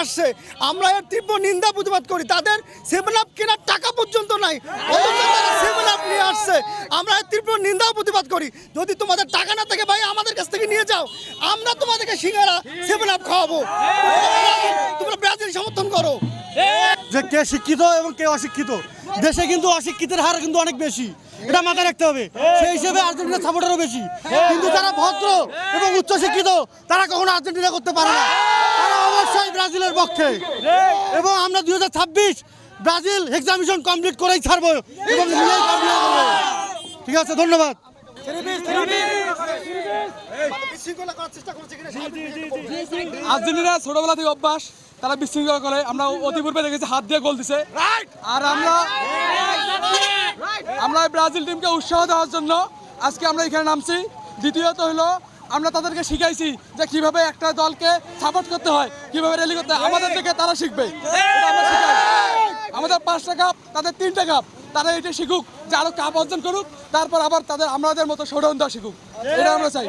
আসছে আমরা এর তীব্র নিন্দা প্রতিবাদ করি। তাদের 7-আপ কেনার টাকা পর্যন্ত নাই, তারা 7-আপ নিয়ে আসছে। আমরা এর তীব্র নিন্দা প্রতিবাদ করি। যদি তোমাদের টাকা না থাকে ভাই আমাদের কাছ থেকে নিয়ে যাও, আমরা তোমাদেরকে সিঙ্গারা 7-আপ খাওয়াবো। তোমরা ব্রাজিল সমর্থন করো। যে কে শিক্ষিত এবং কে অশিক্ষিত, দেশে কিন্তু অশিক্ষিতের হার কিন্তু অনেক বেশি, এটা মাথায় রাখতে হবে। সেই হিসেবে আর্জেন্টিনার সাপোর্টারও বেশি, কিন্তু যারা ভদ্র এবং উচ্চশিক্ষিত তারা কখনো আর্জেন্টিনা করতে পারে না, তারা অবশ্যই ব্রাজিলের পক্ষে। এবং আমরা 2026 ব্রাজিল এক্সামিশন কমপ্লিট করেই ছাড়বো এবং ঠিক আছে, ধন্যবাদ। আর্জেন্টিনা ছোটবেলা থেকে অভ্যাস, তারা বিশৃঙ্খলা করে। আমরা অতিপূর্বে দেখেছি হাত দিয়ে গোল দিছে। আর আমরা ব্রাজিল টিমকে উৎসাহ দেওয়ার জন্য আজকে আমরা এখানে নামছি। দ্বিতীয়ত হলো আমরা তাদেরকে শিখাইছি যে কিভাবে একটা দলকে সাপোর্ট করতে হয়, কিভাবে র্যালি করতে হয়। আমাদের থেকে তারা শিখবে। আমাদের 5টা কাপ, তাদের 3টা কাপ। তারা এটা শিখুক, যে আরো কাপ অর্জন করুক, তারপর আবার আমাদের মতো শোডাউন দেওয়া শিখুক। এটা আমরা চাই।